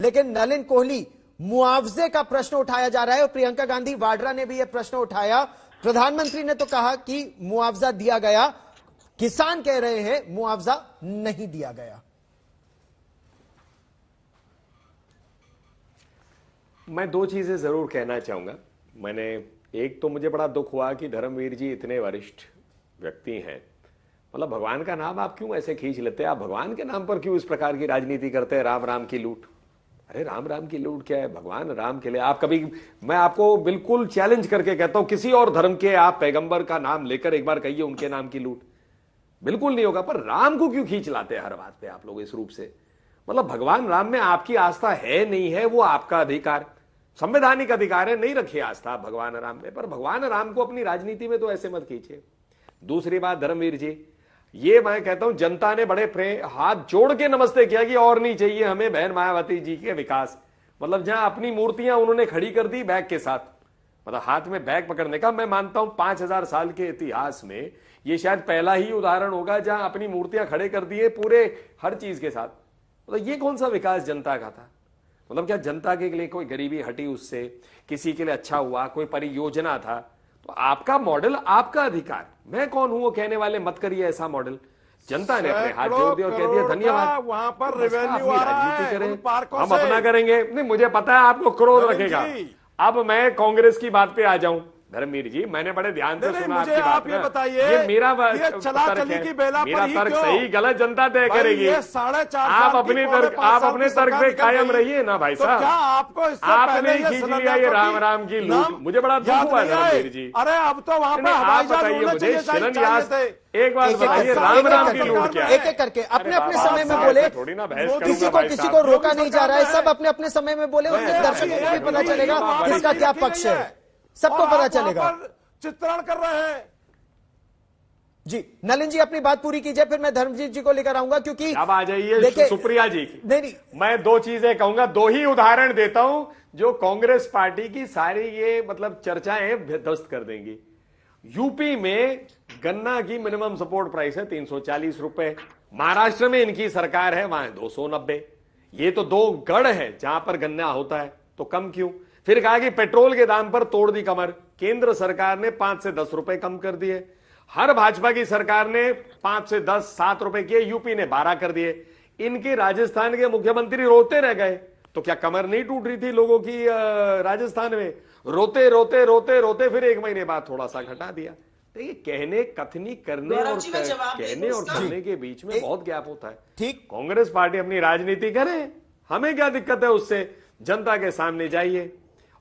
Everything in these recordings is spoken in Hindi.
लेकिन नलिन कोहली, मुआवजे का प्रश्न उठाया जा रहा है और प्रियंका गांधी वाड्रा ने भी यह प्रश्न उठाया। प्रधानमंत्री ने तो कहा कि मुआवजा दिया गया, किसान कह रहे हैं मुआवजा नहीं दिया गया। मैं दो चीजें जरूर कहना चाहूंगा। एक तो मुझे बड़ा दुख हुआ कि धर्मवीर जी इतने वरिष्ठ व्यक्ति हैं, मतलब भगवान का नाम आप क्यों ऐसे खींच लेते हैं? आप भगवान के नाम पर क्यों इस प्रकार की राजनीति करते हैं? राम राम की लूट। अरे राम राम की लूट क्या है? भगवान राम के लिए आप कभी, मैं आपको बिल्कुल चैलेंज करके कहता हूं, किसी और धर्म के आप पैगंबर का नाम लेकर एक बार कहिए उनके नाम की लूट, बिल्कुल नहीं होगा। पर राम को क्यों खींच लाते हैं हर बात पे आप लोग इस रूप से? मतलब भगवान राम में आपकी आस्था है नहीं है, वो आपका अधिकार, संवैधानिक अधिकार है, नहीं रखिए आस्था भगवान राम में, पर भगवान राम को अपनी राजनीति में तो ऐसे मत खींचिए। दूसरी बात, धर्मवीर जी, ये मैं कहता हूं जनता ने बड़े हाथ जोड़ के नमस्ते किया कि और नहीं चाहिए हमें बहन मायावती जी के विकास। मतलब जहां अपनी मूर्तियां उन्होंने खड़ी कर दी बैग के साथ, मतलब हाथ में बैग पकड़ने का। मैं मानता हूं 5000 साल के इतिहास में ये शायद पहला ही उदाहरण होगा जहां अपनी मूर्तियां खड़े कर दिए पूरे हर चीज के साथ। मतलब ये कौन सा विकास जनता का था? मतलब क्या जनता के लिए कोई गरीबी हटी उससे, किसी के लिए अच्छा हुआ, कोई परियोजना था? तो आपका मॉडल, आपका अधिकार, मैं कौन हूं वो कहने वाले, मत करिए ऐसा मॉडल। जनता ने अपने हाथ जोड़ दिया और कह दिया धन्यवाद, वहां पर रेवेन्यू आ रहा है, करें, पार्कों हम अपना करेंगे। नहीं, मुझे पता है आपको क्रोध रखेगा। अब मैं कांग्रेस की बात पे आ जाऊं। धर्मवीर जी, मैंने बड़े ध्यान से सुना आपकी बात। आप ये बताइए, ये मेरा चला चली की बेला मेरा पर तर्क सही गलत जनता तय करेगी। आप अपने तर्क पे कायम रहिए ना भाई साहब। क्या आपको आपने खींच लिया ये राम राम की लूट, मुझे बड़ा दुख हुआ धर्मवीर जी। अरे अब तो वहां पे आप बताइए मुझे शिलान्यास, एक बात बताइए, राम राम की लूट क्या है? एक एक करके अपने अपने समय में बोले, थोड़ी ना बहस किसी को रोका नहीं जा रहा है, सब अपने अपने समय में बोले, उससे दर्शकों को भी पता चलेगा किसका क्या पक्ष है, सबको पता चलेगा। चित्रण कर रहे हैं जी। नलिन जी अपनी बात पूरी कीजिए, फिर मैं धर्मजीत जी को लेकर आऊंगा, क्योंकि अब आ जाइए सुप्रिया जी। नहीं, मैं दो चीजें कहूंगा, दो ही उदाहरण देता हूं जो कांग्रेस पार्टी की सारी ये मतलब चर्चाएं ध्वस्त कर देंगी। यूपी में गन्ना की मिनिमम सपोर्ट प्राइस है 340 रुपए, महाराष्ट्र में इनकी सरकार है वहां 290। ये तो दो गढ़ है जहां पर गन्ना होता है, तो कम क्यों? फिर कहा कि पेट्रोल के दाम पर तोड़ दी कमर, केंद्र सरकार ने 5 से 10 रुपए कम कर दिए। हर भाजपा की सरकार ने 5 से 10 7 रुपए किए, यूपी ने 12 कर दिए। इनके राजस्थान के मुख्यमंत्री रोते रह गए। तो क्या कमर नहीं टूट रही थी लोगों की राजस्थान में? रोते रोते रोते रोते फिर 1 महीने बाद थोड़ा सा घटा दिया। देखिए, कहने कथनी करने और कहने और करने के बीच में बहुत गैप होता है। ठीक, कांग्रेस पार्टी अपनी राजनीति करे, हमें क्या दिक्कत है उससे? जनता के सामने जाइए।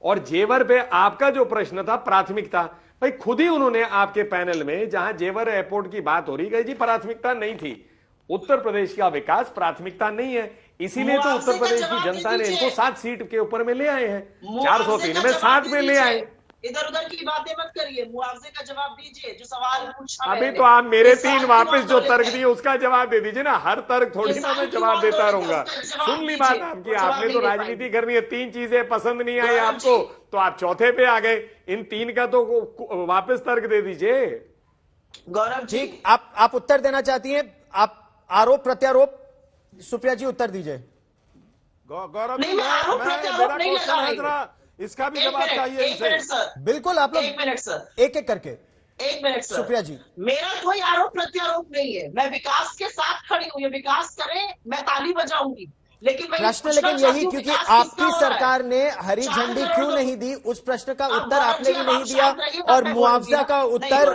और जेवर पे आपका जो प्रश्न था, प्राथमिकता, भाई खुद ही उन्होंने आपके पैनल में जहां जेवर एयरपोर्ट की बात हो रही गई जी, प्राथमिकता नहीं थी। उत्तर प्रदेश का विकास प्राथमिकता नहीं है, इसीलिए तो उत्तर प्रदेश की जनता ने इनको 7 सीट के ऊपर में ले आए हैं, 403 में 7 में ले आए। इधर उधर की बातें मत करिए, मुआवजे का जवाब दीजिए जो सवाल पूछा। अभी तो आप मेरे 3 वापस जो तर्क दिए उसका जवाब दे दीजिए ना। हर तर्क थोड़ी ना मैं जवाब देता रहूंगा। सुन ली बात आपकी, आपने तो राजनीति करनी है। 3 चीजें पसंद नहीं आई आपको तो आप चौथे पे आ गए। इन 3 का तो वापस तर्क दे दीजिए। गौरव जी, ठीक, आप उत्तर देना चाहती हैं? आप आरोप प्रत्यारोप, सुप्रिया जी उत्तर दीजिए। गौरव नहीं, मैं आरोप प्रत्यारोप नहीं लगा रही हूं। इसका भी जवाब चाहिए इनसे। बिल्कुल, आप लोग 1 मिनट सर, एक एक करके। 1 मिनट सर। सुप्रिया जी, मेरा कोई आरोप प्रत्यारोप नहीं है, मैं विकास के साथ खड़ी हूँ। ये विकास करें, मैं ताली बजाऊंगी, लेकिन प्रश्न लेकिन यही, क्योंकि आपकी सरकार ने हरी झंडी क्यों नहीं दी, उस प्रश्न का उत्तर आपने भी नहीं दिया, और मुआवजा का उत्तर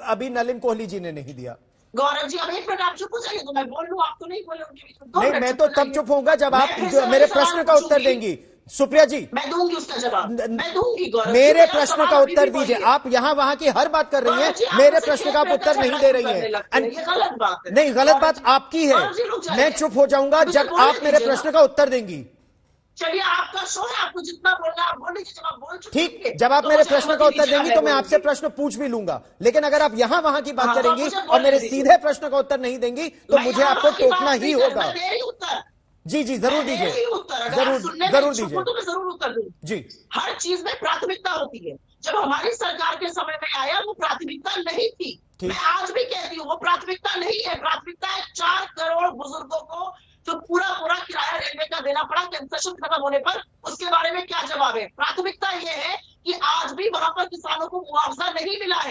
अभी नलिन कोहली जी ने नहीं दिया। गौरव जी, अब 1 मिनट आप चुप हो जाइए तो मैं बोल लूं, आप तो नहीं बोले उनके बीच में। नहीं, मैं तो तब चुप होऊंगा जब आप मेरे प्रश्न का उत्तर देंगी। सुप्रिया जी, मैं दूंगी उसका जवाब, मैं दूंगी। गौरव, मेरे प्रश्न का उत्तर दीजिए। आप यहाँ वहां की हर बात कर रही हैं, मेरे प्रश्न का आप उत्तर नहीं दे रही हैं। ये गलत बात है। नहीं, गलत बात आपकी है। मैं चुप हो जाऊंगा जब आप मेरे प्रश्न का उत्तर देंगी। चलिए, आपका शो है, आपको जितना बोलना आप बोल लीजिए। जब आप बोल चुके हैं, ठीक, जब आप मेरे प्रश्न का उत्तर देंगी तो मैं आपसे प्रश्न पूछ भी लूंगा। लेकिन अगर आप यहाँ वहां की बात करेंगी और मेरे सीधे प्रश्न का उत्तर नहीं देंगी तो मुझे आपको टोकना ही होगा। जी जी, जरूर दीजिए, जरूर दीजिए, जरूर उत्तर दूँ जी। हर चीज में प्राथमिकता होती है। जब हमारी सरकार के समय में आया वो प्राथमिकता नहीं थी। मैं आज भी कहती हूँ वो प्राथमिकता नहीं है। प्राथमिकता है 4 करोड़ बुजुर्गों को जो पूरा पूरा किराया रेलवे का देना पड़ा कंसेशन खत्म होने पर, उसके बारे में क्या जवाब है? प्राथमिकता ये है कि आज भी वहां पर किसानों को मुआवजा नहीं मिला है।